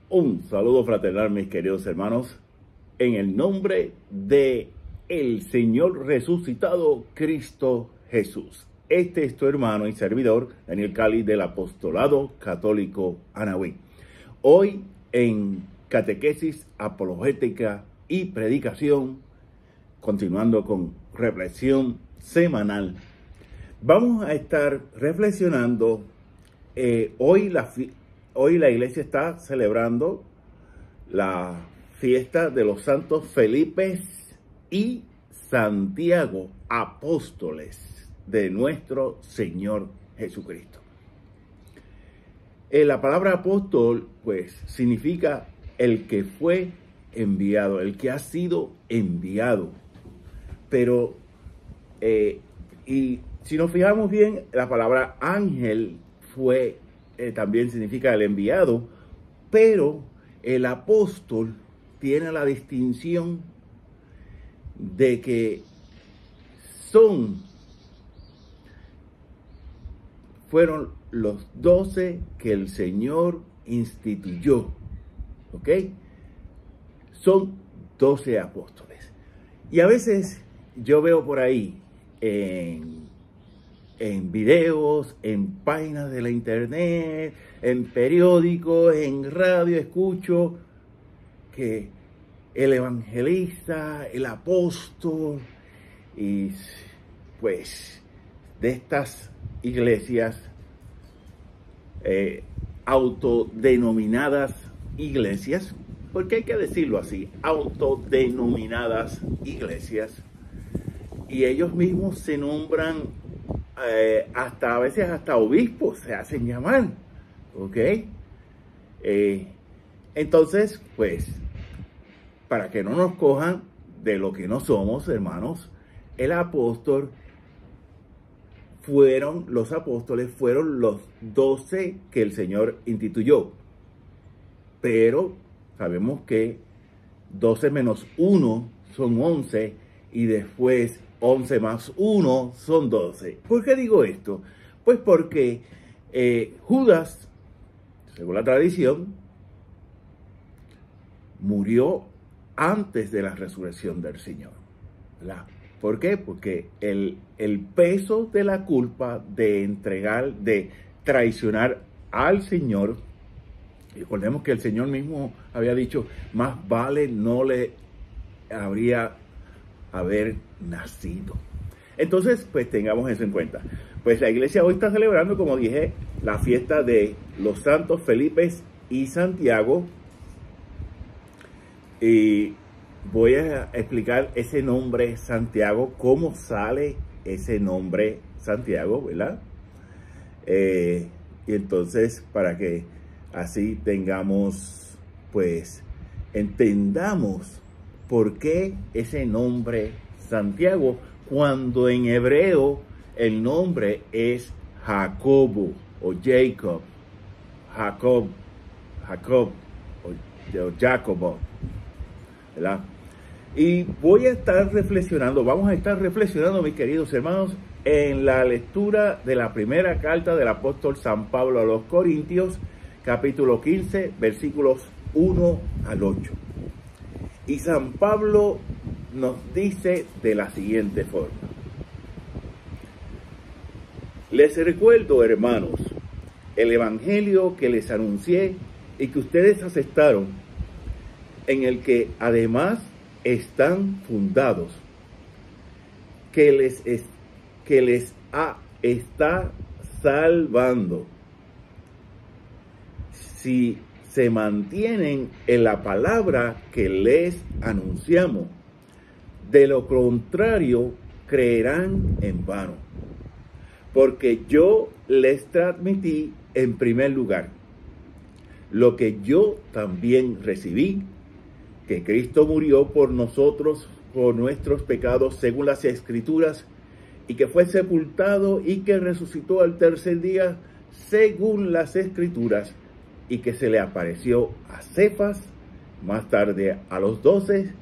Un saludo fraternal, mis queridos hermanos, en el nombre de el Señor resucitado Cristo Jesús. Este es tu hermano y servidor, Daniel Cali, del Apostolado Católico Anahuí. Hoy en Catequesis Apologética y Predicación, continuando con reflexión semanal, vamos a estar reflexionando. Hoy la iglesia está celebrando la fiesta de los santos Felipe y Santiago, apóstoles de nuestro Señor Jesucristo. La palabra apóstol, pues, significa el que fue enviado, el que ha sido enviado. Pero, y si nos fijamos bien, la palabra ángel también significa el enviado, pero el apóstol tiene la distinción de que fueron los 12 que el Señor instituyó, ¿ok? Son 12 apóstoles. Y a veces yo veo por ahí en videos, en páginas de la internet, en periódicos, en radio, escucho que el evangelista, el apóstol, y pues de estas iglesias autodenominadas iglesias, porque hay que decirlo así, autodenominadas iglesias, y ellos mismos se nombran a veces hasta obispos se hacen llamar, ¿ok? Entonces, pues, para que no nos cojan de lo que no somos, hermanos, los apóstoles fueron los 12 que el Señor instituyó. Pero sabemos que 12 menos 1 son 11 y después 11 más 1 son 12. ¿Por qué digo esto? Pues porque Judas, según la tradición, murió antes de la resurrección del Señor, ¿verdad? ¿Por qué? Porque el peso de la culpa de traicionar al Señor, recordemos que el Señor mismo había dicho, más vale no le habría haber nacido. Entonces, pues tengamos eso en cuenta. Pues la iglesia hoy está celebrando, como dije, la fiesta de los santos Felipe y Santiago. Y voy a explicar ese nombre Santiago, cómo sale ese nombre Santiago, ¿verdad? Y entonces, para que así entendamos por qué ese nombre Santiago, cuando en hebreo el nombre es Jacobo o Jacob, o Jacobo, ¿verdad? Y vamos a estar reflexionando, mis queridos hermanos, en la lectura de la primera carta del apóstol San Pablo a los Corintios, capítulo 15, versículos 1 al 8. Y San Pablo nos dice de la siguiente forma: les recuerdo, hermanos, el evangelio que les anuncié y que ustedes aceptaron, en el que además están fundados, que les está salvando, si se mantienen en la palabra que les anunciamos. De lo contrario, creerán en vano. Porque yo les transmití en primer lugar lo que yo también recibí, que Cristo murió por nosotros, por nuestros pecados, según las Escrituras, y que fue sepultado y que resucitó al tercer día, según las Escrituras, y que se le apareció a Cefas, más tarde a los 12,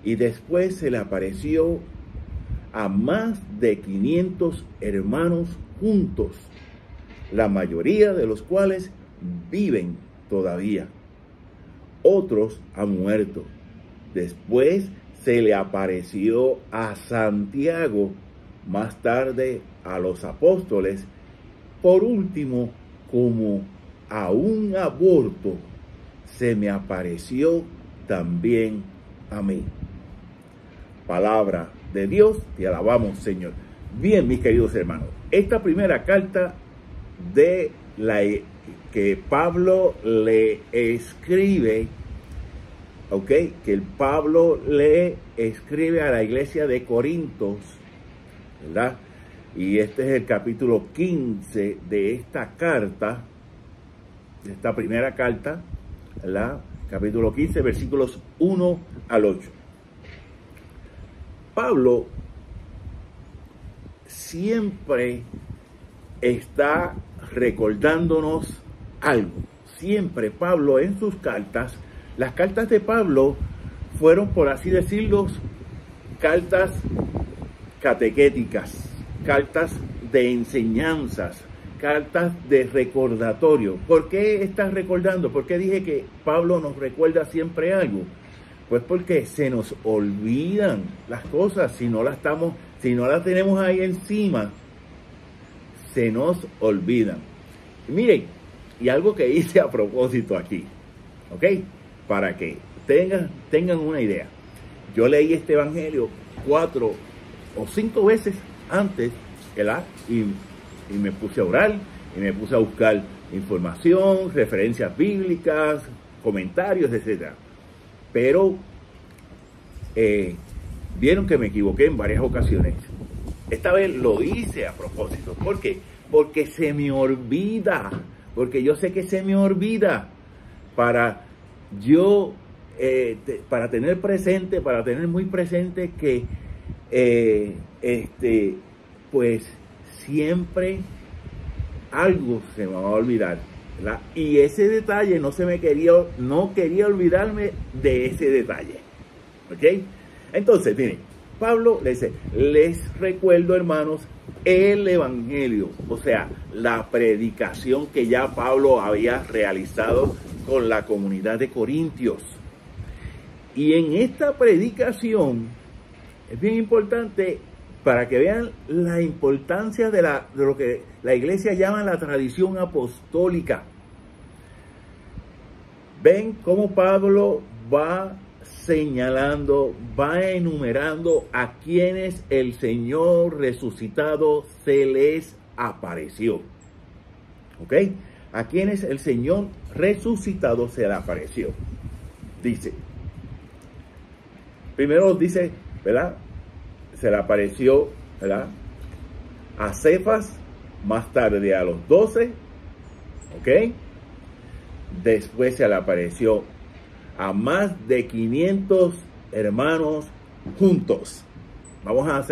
y después se le apareció a más de 500 hermanos juntos, la mayoría de los cuales viven todavía. otros han muerto. Después se le apareció a Santiago, más tarde a los apóstoles. Por último, como a un aborto, se me apareció también a mí. Palabra de Dios, te alabamos, Señor. Bien, mis queridos hermanos, esta primera carta que Pablo le escribe, que el Pablo le escribe a la iglesia de Corintios, ¿verdad? Y este es el capítulo 15 de esta carta, de esta primera carta, ¿verdad? Capítulo 15, versículos 1 al 8. Pablo siempre está recordándonos algo. Siempre Pablo en sus cartas, las cartas de Pablo fueron, por así decirlo, cartas catequéticas, cartas de enseñanzas, cartas de recordatorio. ¿Por qué estás recordando? ¿Por qué dije que Pablo nos recuerda siempre algo? Pues porque se nos olvidan las cosas, si no las tenemos ahí encima, se nos olvidan. Y miren, y algo que hice a propósito aquí, para que tengan una idea. Yo leí este evangelio 4 o 5 veces antes, ¿verdad? Y me puse a orar, y me puse a buscar información, referencias bíblicas, comentarios, etc. Pero vieron que me equivoqué en varias ocasiones. Esta vez lo hice a propósito. ¿Por qué? Porque se me olvida. Porque yo sé que se me olvida. Para tener presente, para tener muy presente que pues siempre algo se me va a olvidar, ¿verdad? Y ese detalle no quería olvidarme de ese detalle. Entonces, miren, Pablo le dice, les recuerdo, hermanos, el evangelio, o sea, la predicación que ya Pablo había realizado con la comunidad de Corintios. Y en esta predicación es bien importante para que vean la importancia de lo que la iglesia llama la tradición apostólica. Ven cómo Pablo va señalando, va enumerando a quienes el Señor resucitado se les apareció. A quienes el Señor resucitado se le apareció. Dice, primero dice, ¿verdad? Se le apareció, ¿verdad? A Cefas, más tarde a los 12, Después se le apareció a más de 500 hermanos juntos. Vamos a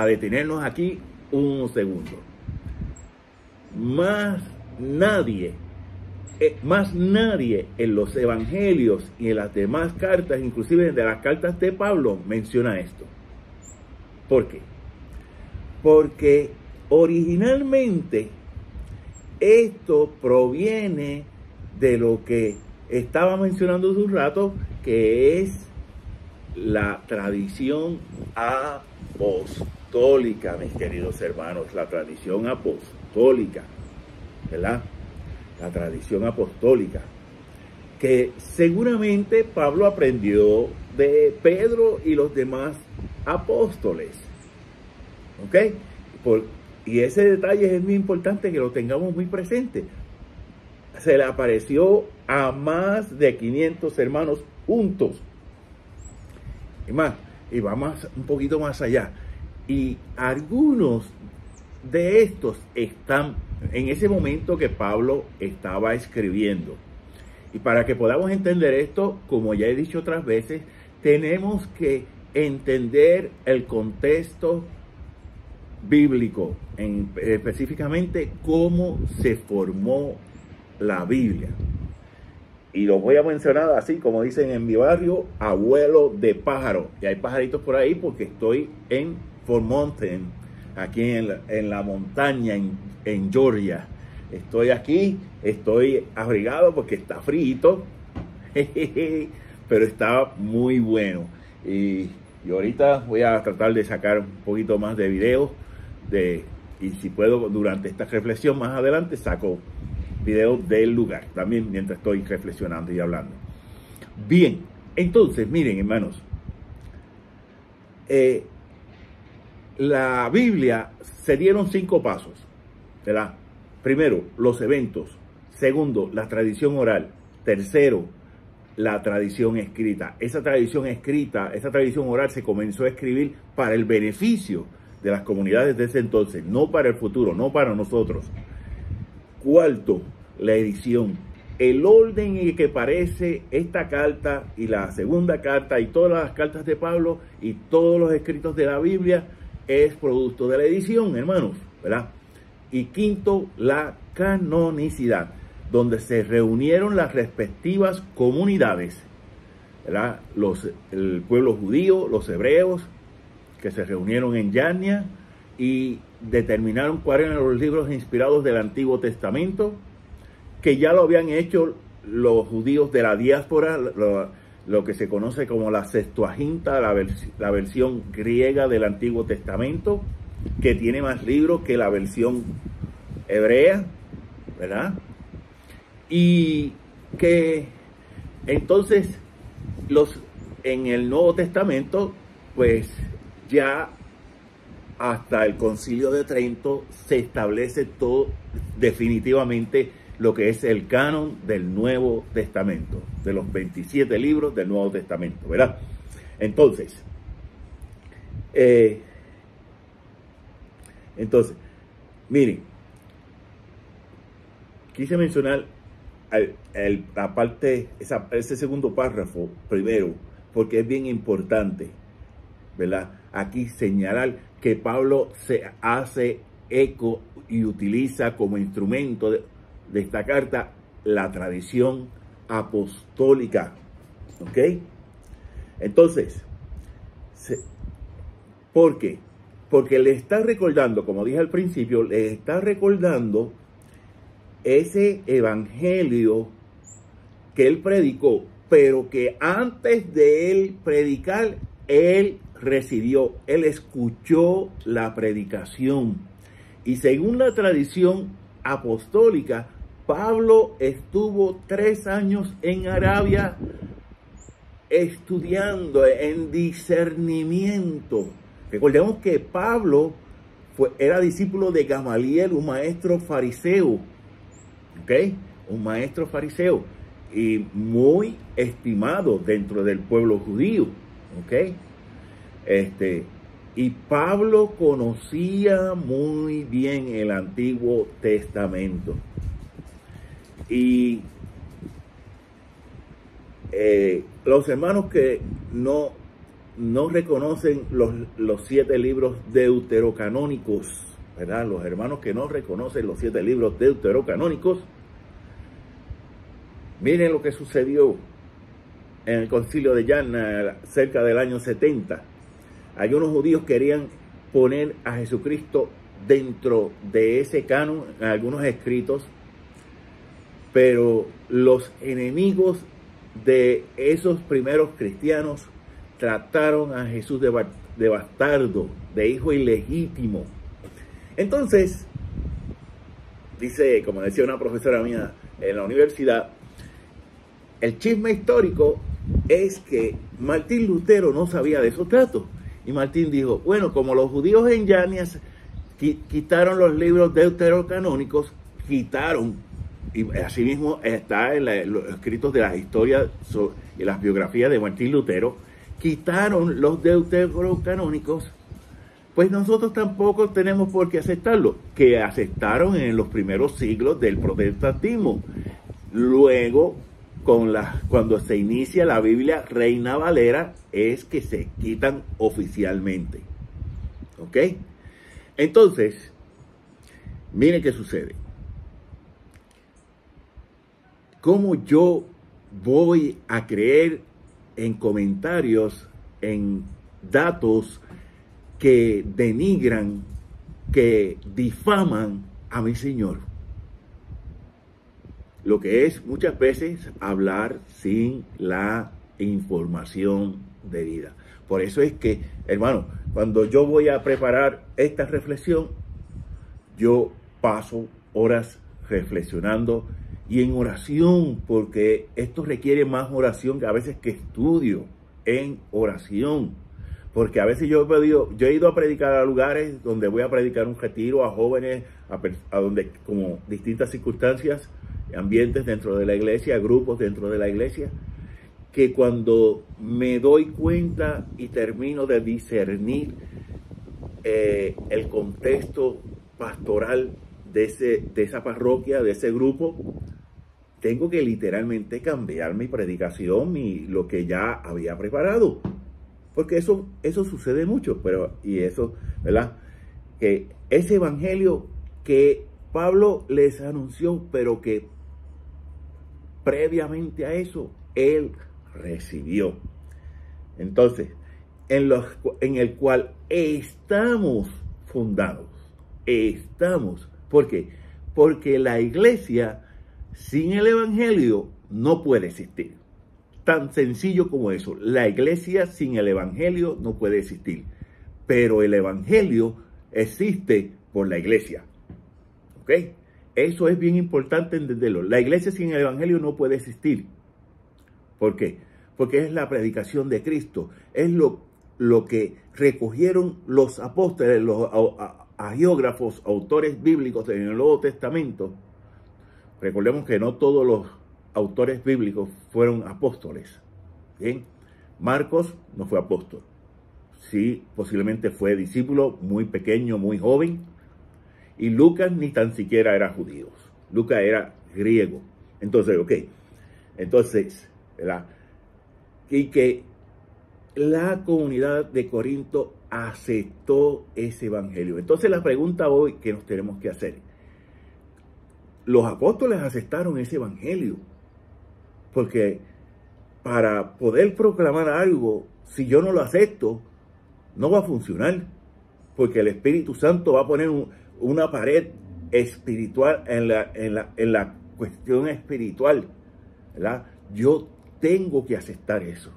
detenernos aquí un segundo. Más nadie en los evangelios y en las demás cartas, inclusive de las cartas de Pablo, menciona esto. ¿Por qué? Porque originalmente esto proviene de lo que estaba mencionando hace un rato, que es la tradición apostólica, mis queridos hermanos, la tradición apostólica, ¿verdad? La tradición apostólica, que seguramente Pablo aprendió de Pedro y los demás apóstoles, y ese detalle es muy importante que lo tengamos muy presente. Se le apareció a más de 500 hermanos juntos. Y vamos un poquito más allá. Y algunos de estos están en ese momento que Pablo estaba escribiendo. Y para que podamos entender esto, como ya he dicho otras veces, tenemos que entender el contexto bíblico, específicamente cómo se formó la Biblia. Y lo voy a mencionar así, como dicen en mi barrio, abuelo de pájaro. Y hay pajaritos por ahí porque estoy en Fort Mountain, aquí en la montaña, en Georgia. Estoy aquí, estoy abrigado porque está frío, pero estaba muy bueno. Y ahorita voy a tratar de sacar un poquito más de videos, y si puedo durante esta reflexión más adelante saco videos del lugar, también mientras estoy reflexionando y hablando. Bien, entonces miren hermanos, la Biblia se dieron 5 pasos, ¿verdad? Primero, los eventos. Segundo, la tradición oral. Tercero, la tradición escrita. Esa tradición oral se comenzó a escribir para el beneficio de las comunidades de ese entonces, no para el futuro, no para nosotros. Cuarto, la edición. El orden en el que aparece esta carta y la segunda carta y todas las cartas de Pablo y todos los escritos de la Biblia es producto de la edición, hermanos, ¿verdad? Y quinto, la canonicidad, donde se reunieron las respectivas comunidades, ¿verdad? El pueblo judío, los hebreos, que se reunieron en Yarnia y determinaron cuáles eran los libros inspirados del Antiguo Testamento, que ya lo habían hecho los judíos de la diáspora, lo que se conoce como la Septuaginta, la versión griega del Antiguo Testamento, que tiene más libros que la versión hebrea, ¿verdad? Y que entonces en el Nuevo Testamento, pues ya hasta el Concilio de Trento se establece todo definitivamente lo que es el canon del Nuevo Testamento, de los 27 libros del Nuevo Testamento, ¿verdad? Entonces, miren, quise mencionar la parte, ese segundo párrafo primero, porque es bien importante, ¿verdad? Aquí señalar que Pablo se hace eco y utiliza como instrumento de esta carta la tradición apostólica, ¿ok? Entonces, ¿por qué? Porque le está recordando, como dije al principio, le está recordando ese evangelio que él predicó, pero que antes de él predicar, él recibió, él escuchó la predicación. Y según la tradición apostólica, Pablo estuvo 3 años en Arabia estudiando en discernimiento. Recordemos que Pablo era discípulo de Gamaliel, un maestro fariseo, ¿ok? Un maestro fariseo y muy estimado dentro del pueblo judío, ¿ok? Y Pablo conocía muy bien el Antiguo Testamento. Y los hermanos que no reconocen los 7 libros deuterocanónicos, ¿verdad? Los hermanos que no reconocen los 7 libros deuterocanónicos, miren lo que sucedió en el concilio de Yarnia cerca del año 70. Algunos judíos querían poner a Jesucristo dentro de ese canon, en algunos escritos, pero los enemigos de esos primeros cristianos trataron a Jesús de bastardo, de hijo ilegítimo. Entonces, dice, como decía una profesora mía en la universidad, el chisme histórico es que Martín Lutero no sabía de esos tratos. Y Martín dijo, bueno, como los judíos en Yarnia quitaron los libros deuterocanónicos, quitaron, y asimismo está en los escritos de las historias y las biografías de Martín Lutero, quitaron los deuterocanónicos, pues nosotros tampoco tenemos por qué aceptarlo, que aceptaron en los primeros siglos del protestantismo. Luego, cuando se inicia la Biblia Reina Valera, es que se quitan oficialmente. ¿Ok? Entonces, miren qué sucede. ¿Cómo yo voy a creer en comentarios, en datos que denigran, que difaman a mi Señor? lo que es muchas veces hablar sin la información debida. Por eso es que, hermano, cuando yo voy a preparar esta reflexión, yo paso horas reflexionando y en oración, porque esto requiere más oración que a veces que estudio en oración. Porque a veces yo he ido a predicar a lugares donde voy a predicar un retiro a jóvenes, a donde como distintas circunstancias, ambientes dentro de la iglesia, grupos dentro de la iglesia, que cuando me doy cuenta y termino de discernir el contexto pastoral de esa parroquia, de ese grupo, tengo que literalmente cambiar mi predicación, lo que ya había preparado. Porque eso sucede mucho, ¿verdad? Que ese evangelio que Pablo les anunció, pero que previamente a eso, él recibió. Entonces, en el cual estamos fundados. ¿Por qué? Porque la iglesia sin el evangelio no puede existir. Tan sencillo como eso. La iglesia sin el evangelio no puede existir. Pero el evangelio existe por la iglesia. ¿Ok? Eso es bien importante entenderlo. La iglesia sin el evangelio no puede existir. ¿Por qué? Porque es la predicación de Cristo. Es lo que recogieron los apóstoles, los agiógrafos, autores bíblicos en el Nuevo Testamento. Recordemos que no todos los autores bíblicos fueron apóstoles. ¿Bien? Marcos no fue apóstol. Sí, posiblemente fue discípulo muy pequeño, muy joven. Y Lucas ni tan siquiera era judío. Lucas era griego. Entonces, ¿verdad? Y que la comunidad de Corinto aceptó ese evangelio. Entonces la pregunta hoy que nos tenemos que hacer: los apóstoles aceptaron ese evangelio, porque para poder proclamar algo, si yo no lo acepto, no va a funcionar, porque el Espíritu Santo va a poner una pared espiritual en la cuestión espiritual, ¿verdad? Yo tengo que aceptar eso.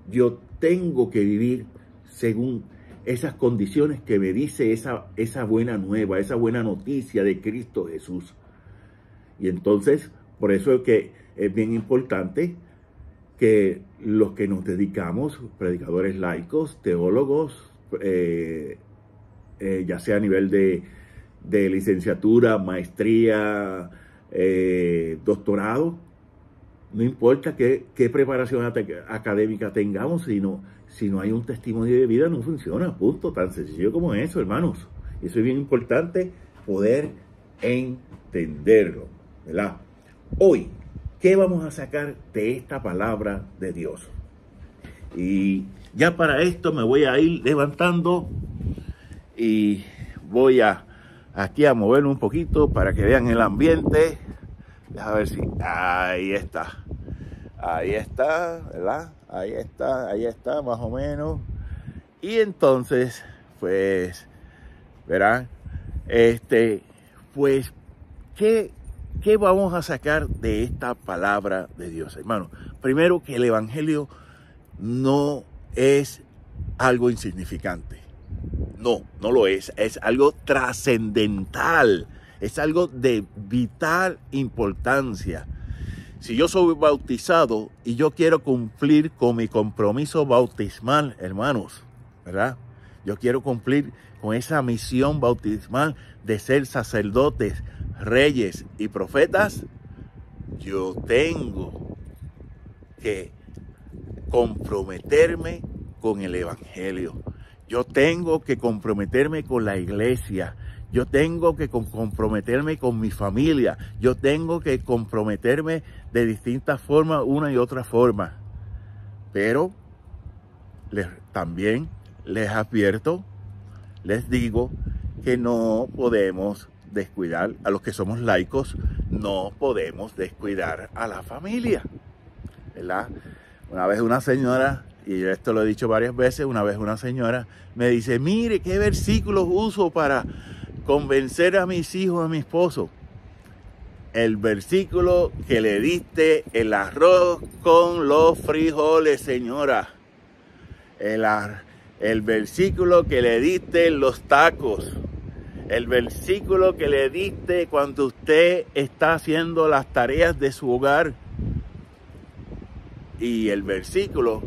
Yo tengo que vivir según esas condiciones que me dice esa buena nueva, esa buena noticia de Cristo Jesús. Y entonces, por eso es que es bien importante que los que nos dedicamos, predicadores laicos, teólogos, ya sea a nivel de licenciatura, maestría, doctorado, no importa qué preparación académica tengamos, si no hay un testimonio de vida, no funciona, punto, tan sencillo como eso, hermanos. Y eso es bien importante poder entenderlo, ¿verdad? Hoy, ¿qué vamos a sacar de esta palabra de Dios? Y ya para esto me voy a ir levantando y voy aquí a moverme un poquito para que vean el ambiente. A ver si, ahí está, ¿verdad? Ahí está, más o menos. Y entonces, pues, verán, pues, ¿qué vamos a sacar de esta palabra de Dios, hermano? Primero, que el evangelio no es algo insignificante. No lo es algo trascendental. Es algo de vital importancia. Si yo soy bautizado y yo quiero cumplir con mi compromiso bautismal, hermanos, ¿verdad? Yo quiero cumplir con esa misión bautismal de ser sacerdotes, reyes y profetas. Yo tengo que comprometerme con el evangelio. Yo tengo que comprometerme con la iglesia. Yo tengo que comprometerme con mi familia. Yo tengo que comprometerme de distintas formas, una y otra forma. Pero también les advierto, les digo que no podemos descuidar, a los que somos laicos, no podemos descuidar a la familia, ¿verdad? Una vez una señora, y esto lo he dicho varias veces, una vez una señora me dice: mire, ¿qué versículos uso para convencer a mis hijos, a mi esposo? el versículo que le diste el arroz con los frijoles, señora. El versículo que le diste los tacos. El versículo que le diste cuando usted está haciendo las tareas de su hogar. Y el versículo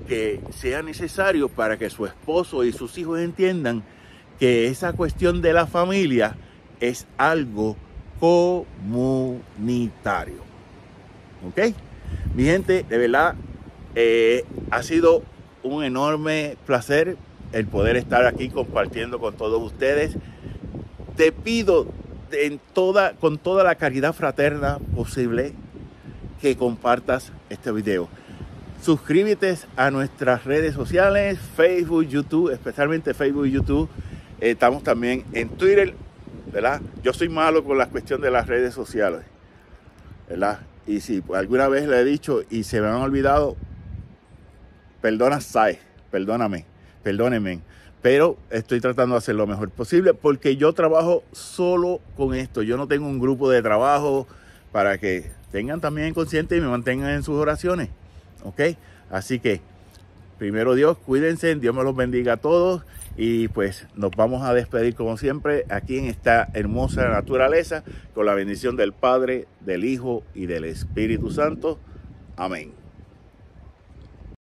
que sea necesario para que su esposo y sus hijos entiendan que esa cuestión de la familia es algo comunitario. ¿Ok? Mi gente, de verdad, ha sido un enorme placer el poder estar aquí compartiendo con todos ustedes. Te pido con toda la caridad fraterna posible que compartas este video. Suscríbete a nuestras redes sociales, Facebook, YouTube, especialmente Facebook y YouTube. Estamos también en Twitter, ¿verdad? Yo soy malo con la cuestión de las redes sociales, ¿verdad? Y si alguna vez le he dicho y se me han olvidado, perdónenme, pero estoy tratando de hacer lo mejor posible porque yo trabajo solo con esto. Yo no tengo un grupo de trabajo para que tengan también consciente y me mantengan en sus oraciones, ¿ok? Así que, primero Dios, cuídense, Dios me los bendiga a todos y pues nos vamos a despedir como siempre aquí en esta hermosa naturaleza con la bendición del Padre, del Hijo y del Espíritu Santo. Amén.